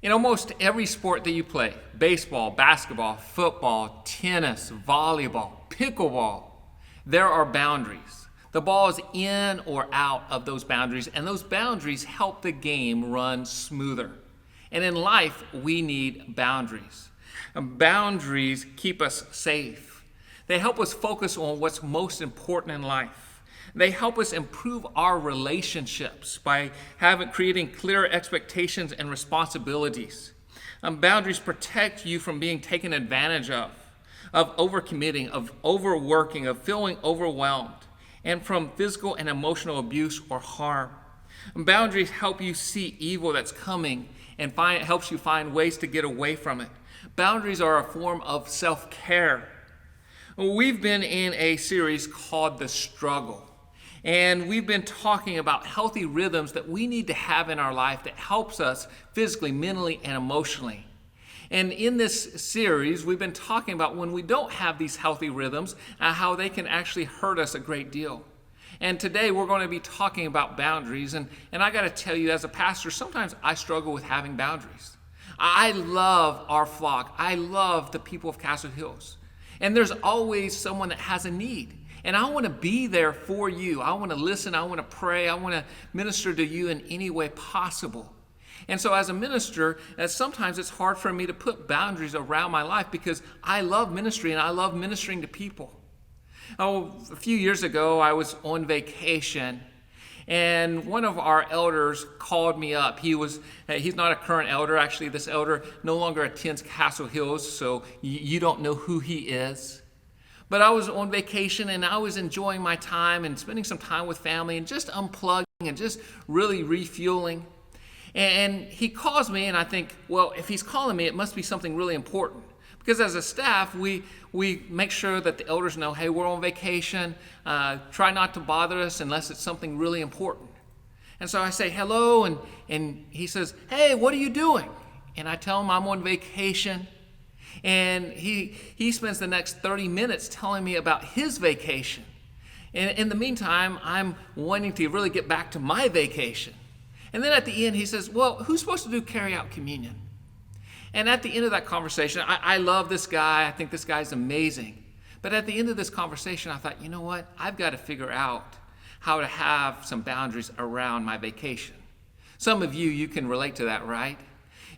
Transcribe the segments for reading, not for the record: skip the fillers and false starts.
In almost every sport that you play, baseball, basketball, football, tennis, volleyball, pickleball, there are boundaries. The ball is in or out of those boundaries, and those boundaries help the game run smoother. And in life, we need boundaries. Boundaries keep us safe. They help us focus on what's most important in life. They help us improve our relationships by creating clear expectations and responsibilities. Boundaries protect you from being taken advantage of overcommitting, of overworking, of feeling overwhelmed, and from physical and emotional abuse or harm. Boundaries help you see evil that's coming and helps you find ways to get away from it. Boundaries are a form of self-care. We've been in a series called The Struggle. And we've been talking about healthy rhythms that we need to have in our life that helps us physically, mentally, and emotionally. And in this series, we've been talking about when we don't have these healthy rhythms, how they can actually hurt us a great deal. And today we're going to be talking about boundaries. And I got to tell you, as a pastor, sometimes I struggle with having boundaries. I love our flock. I love the people of Castle Hills. And there's always someone that has a need. And I want to be there for you. I want to listen. I want to pray. I want to minister to you in any way possible. And so as a minister, sometimes it's hard for me to put boundaries around my life because I love ministry and I love ministering to people. A few years ago, I was on vacation and one of our elders called me up. He's not a current elder. Actually, this elder no longer attends Castle Hills, so you don't know who he is. But I was on vacation and I was enjoying my time and spending some time with family and just unplugging and just really refueling. And he calls me and I think, well, if he's calling me, it must be something really important. Because as a staff, we make sure that the elders know, hey, we're on vacation. Try not to bother us unless it's something really important. And so I say hello and he says, hey, what are you doing? And I tell him I'm on vacation. And he spends the next 30 minutes telling me about his vacation. And in the meantime, I'm wanting to really get back to my vacation. And then at the end, he says, well, who's supposed to carry out communion? And at the end of that conversation, I love this guy. I think this guy's amazing. But at the end of this conversation, I thought, you know what? I've got to figure out how to have some boundaries around my vacation. Some of you can relate to that, right?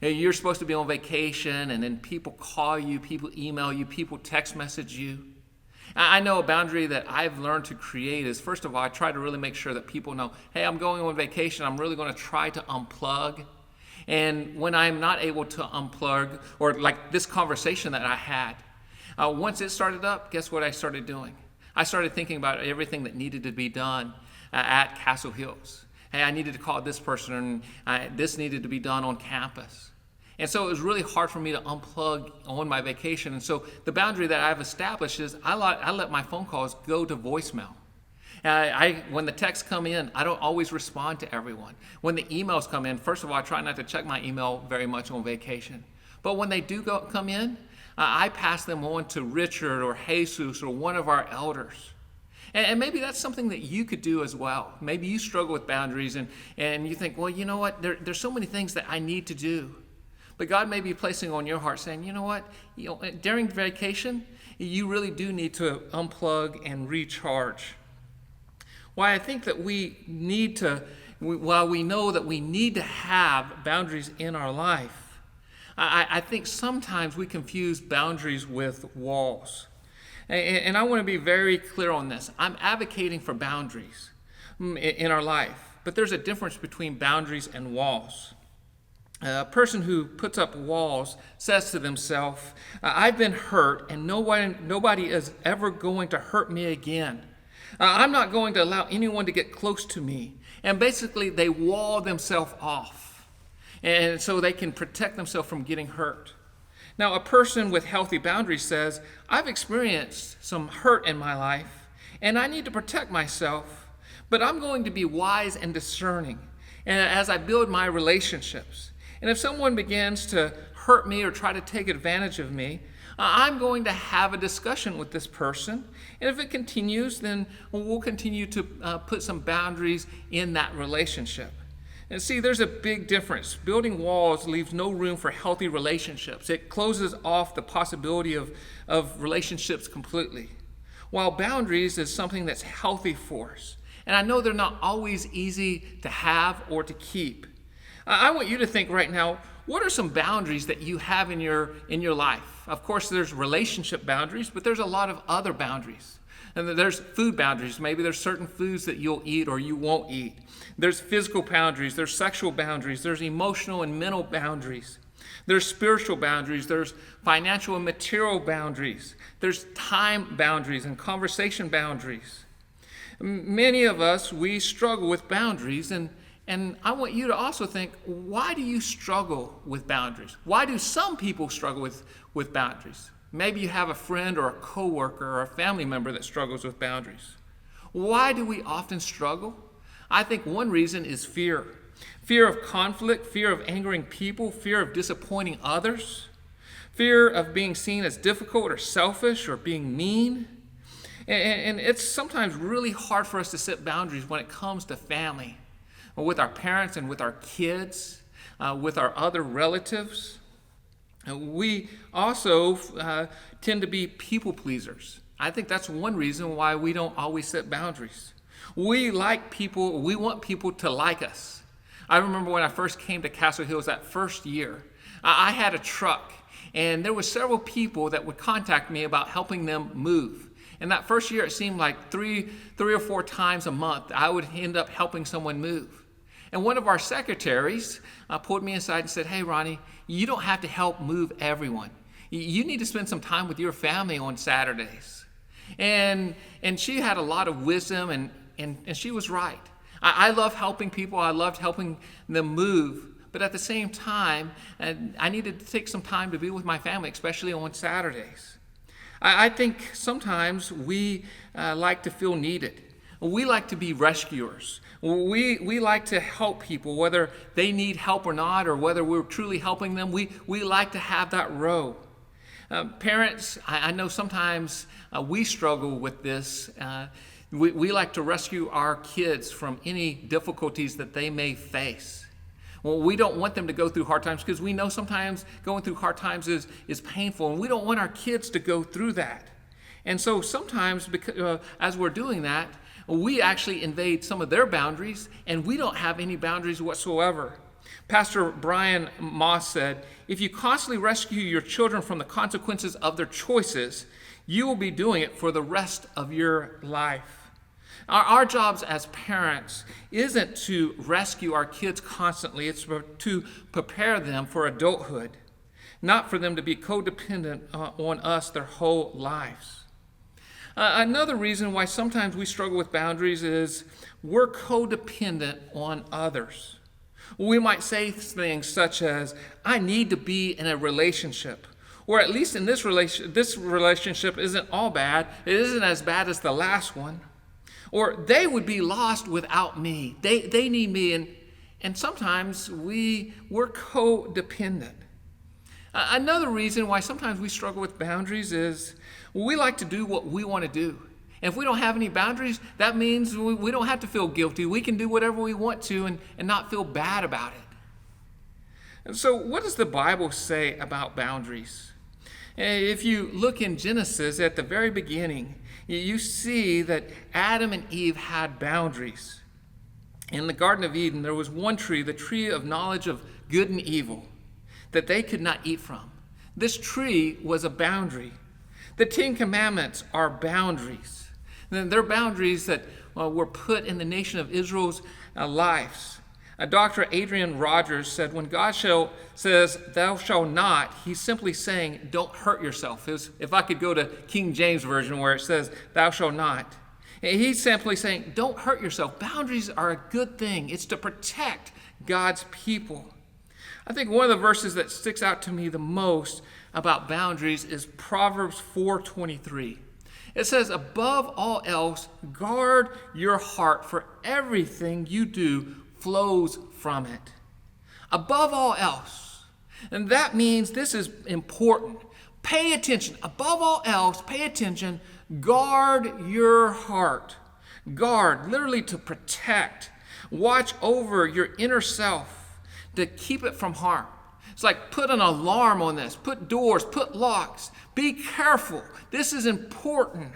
You're supposed to be on vacation, and then people call you, people email you, people text message you. I know a boundary that I've learned to create is, first of all, I try to really make sure that people know, hey, I'm going on vacation. I'm really going to try to unplug. And when I'm not able to unplug, or like this conversation that I had, once it started up, guess what I started doing? I started thinking about everything that needed to be done at Castle Hills. Hey, I needed to call this person, and this needed to be done on campus. And so it was really hard for me to unplug on my vacation. And so the boundary that I've established is I let my phone calls go to voicemail. When the texts come in, I don't always respond to everyone. When the emails come in, first of all, I try not to check my email very much on vacation. But when they do come in, I pass them on to Richard or Jesus or one of our elders. And maybe that's something that you could do as well. Maybe you struggle with boundaries and you think, well, you know what? There's so many things that I need to do. But God may be placing on your heart saying, you know what? During vacation, you really do need to unplug and recharge. Why I think that while we know that we need to have boundaries in our life, I think sometimes we confuse boundaries with walls. And I want to be very clear on this. I'm advocating for boundaries in our life, but there's a difference between boundaries and walls. A person who puts up walls says to themselves, I've been hurt and nobody is ever going to hurt me again. I'm not going to allow anyone to get close to me. And basically they wall themselves off. And so they can protect themselves from getting hurt. Now, a person with healthy boundaries says, I've experienced some hurt in my life and I need to protect myself, but I'm going to be wise and discerning as I build my relationships. And if someone begins to hurt me or try to take advantage of me, I'm going to have a discussion with this person. And if it continues, then we'll continue to put some boundaries in that relationship. And see, there's a big difference. Building walls leaves no room for healthy relationships. It closes off the possibility of relationships completely. While boundaries is something that's healthy for us. And I know they're not always easy to have or to keep. I want you to think right now, what are some boundaries that you have in your life? Of course, there's relationship boundaries, but there's a lot of other boundaries. And there's food boundaries. Maybe there's certain foods that you'll eat or you won't eat. There's physical boundaries. There's sexual boundaries. There's emotional and mental boundaries. There's spiritual boundaries. There's financial and material boundaries. There's time boundaries and conversation boundaries. Many of us, we struggle with boundaries, and I want you to also think, why do you struggle with boundaries? Why do some people struggle with boundaries? Maybe you have a friend or a coworker or a family member that struggles with boundaries. Why do we often struggle? I think one reason is fear. Fear of conflict, fear of angering people, fear of disappointing others, fear of being seen as difficult or selfish or being mean. And it's sometimes really hard for us to set boundaries when it comes to family, with our parents and with our kids, with our other relatives. We also tend to be people pleasers. I think that's one reason why we don't always set boundaries. We like people, we want people to like us. I remember when I first came to Castle Hills that first year, I had a truck, and there were several people that would contact me about helping them move. And that first year, it seemed like three or four times a month, I would end up helping someone move. And one of our secretaries pulled me aside and said, "Hey, Ronnie, you don't have to help move everyone. You need to spend some time with your family on Saturdays." And she had a lot of wisdom, and she was right. I love helping people. I loved helping them move. But at the same time, I needed to take some time to be with my family, especially on Saturdays. I think sometimes we like to feel needed. We like to be rescuers. We like to help people, whether they need help or not, or whether we're truly helping them. We like to have that role. Parents, I know sometimes we struggle with this. We like to rescue our kids from any difficulties that they may face. Well, we don't want them to go through hard times because we know sometimes going through hard times is painful, and we don't want our kids to go through that. And so sometimes, as we're doing that, we actually invade some of their boundaries, and we don't have any boundaries whatsoever. Pastor Brian Moss said, "If you constantly rescue your children from the consequences of their choices, you will be doing it for the rest of your life." Our jobs as parents isn't to rescue our kids constantly. It's to prepare them for adulthood, not for them to be codependent on us their whole lives. Another reason why sometimes we struggle with boundaries is we're codependent on others. We might say things such as, "I need to be in a relationship," or at least in this relationship isn't all bad. It isn't as bad as the last one. Or they would be lost without me. They need me. And sometimes we're codependent. Another reason why sometimes we struggle with boundaries is we like to do what we want to do. And if we don't have any boundaries, that means we don't have to feel guilty. We can do whatever we want to and not feel bad about it. And so what does the Bible say about boundaries? If you look in Genesis at the very beginning, you see that Adam and Eve had boundaries. In the Garden of Eden, there was one tree, the tree of knowledge of good and evil, that they could not eat from. This tree was a boundary. The Ten Commandments are boundaries. And they're boundaries that were put in the nation of Israel's lives. Dr. Adrian Rogers said, when God says, "Thou shalt not," he's simply saying, don't hurt yourself. If I could go to King James Version where it says, "Thou shalt not," he's simply saying, don't hurt yourself. Boundaries are a good thing. It's to protect God's people. I think one of the verses that sticks out to me the most about boundaries is Proverbs 4:23. It says, "Above all else, guard your heart, for everything you do flows from it." Above all else. And that means this is important. Pay attention. Above all else, pay attention. Guard your heart. Guard, literally to protect. Watch over your inner self to keep it from harm. It's like put an alarm on this, put doors, put locks. Be careful. This is important.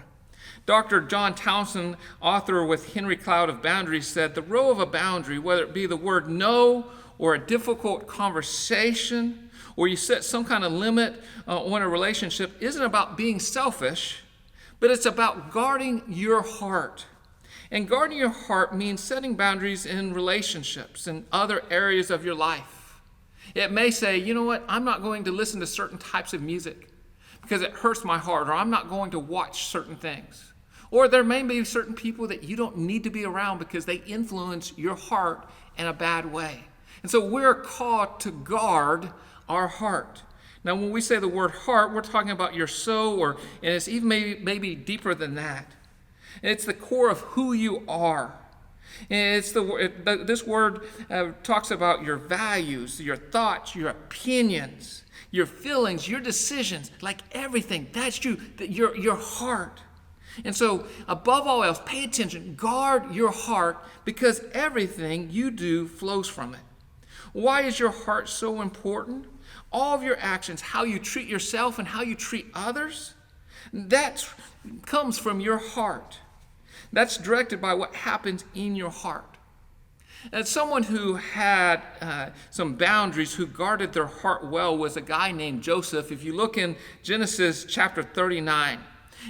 Dr. John Townsend, author with Henry Cloud of Boundaries, said the role of a boundary, whether it be the word no or a difficult conversation, or you set some kind of limit on a relationship, isn't about being selfish, but it's about guarding your heart. And guarding your heart means setting boundaries in relationships and other areas of your life. It may say, you know what, I'm not going to listen to certain types of music because it hurts my heart, or I'm not going to watch certain things. Or there may be certain people that you don't need to be around because they influence your heart in a bad way. And so we're called to guard our heart. Now, when we say the word heart, we're talking about your soul, and it's even maybe deeper than that. It's the core of who you are. And this word talks about your values, your thoughts, your opinions, your feelings, your decisions, like everything. That's you, your heart. And so, above all else, pay attention. Guard your heart, because everything you do flows from it. Why is your heart so important? All of your actions, how you treat yourself and how you treat others, that comes from your heart. That's directed by what happens in your heart. And someone who had some boundaries, who guarded their heart well, was a guy named Joseph. If you look in Genesis chapter 39,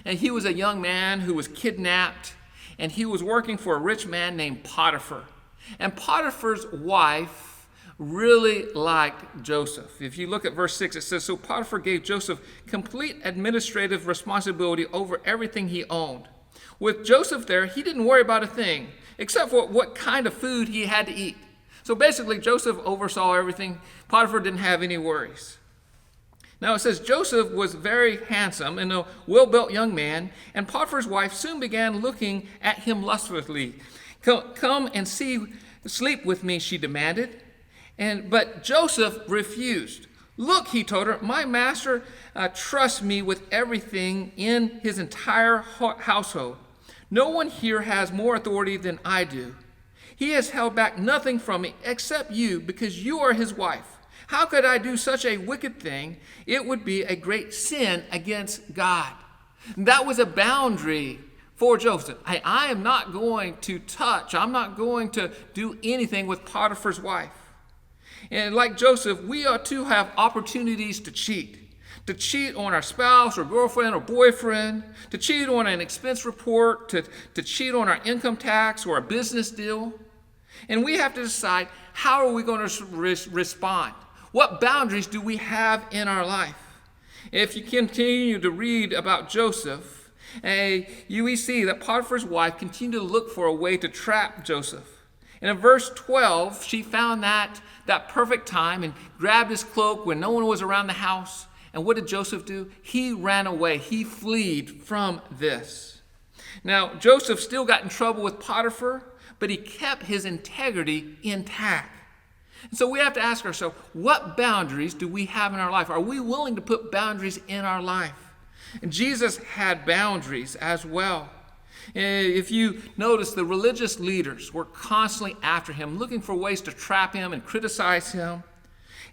and he was a young man who was kidnapped, and he was working for a rich man named Potiphar. And Potiphar's wife really liked Joseph. If you look at verse 6, it says, so Potiphar gave Joseph complete administrative responsibility over everything he owned. With Joseph there, he didn't worry about a thing, except for what kind of food he had to eat. So basically, Joseph oversaw everything. Potiphar didn't have any worries. Now it says Joseph was very handsome and a well-built young man, and Potiphar's wife soon began looking at him lustfully. Come and sleep with me, she demanded. But Joseph refused. Look, he told her, my master trusts me with everything in his entire household. No one here has more authority than I do. He has held back nothing from me except you, because you are his wife. How could I do such a wicked thing? It would be a great sin against God. That was a boundary for Joseph. I am not going to touch, I'm not going to do anything with Potiphar's wife. And like Joseph, we ought to have opportunities to cheat on our spouse or girlfriend or boyfriend, to cheat on an expense report, to cheat on our income tax or a business deal. And we have to decide, how are we going to respond? What boundaries do we have in our life? If you continue to read about Joseph, we see that Potiphar's wife continued to look for a way to trap Joseph. And in verse 12, she found that perfect time and grabbed his cloak when no one was around the house. And what did Joseph do? He ran away. He fled from this. Now, Joseph still got in trouble with Potiphar, but he kept his integrity intact. And so we have to ask ourselves, what boundaries do we have in our life? Are we willing to put boundaries in our life? And Jesus had boundaries as well. If you notice, the religious leaders were constantly after him, looking for ways to trap him and criticize him.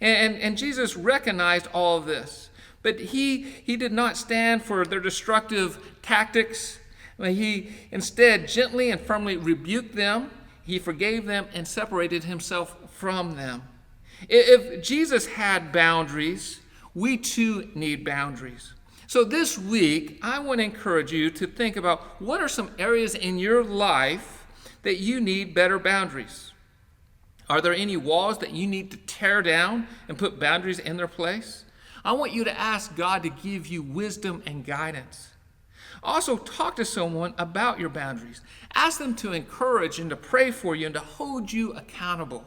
And Jesus recognized all of this. But he did not stand for their destructive tactics. He instead gently and firmly rebuked them. He forgave them and separated himself from them. If Jesus had boundaries, we too need boundaries. So this week, I want to encourage you to think about, what are some areas in your life that you need better boundaries? Are there any walls that you need to tear down and put boundaries in their place? I want you to ask God to give you wisdom and guidance. Also, talk to someone about your boundaries. Ask them to encourage and to pray for you and to hold you accountable.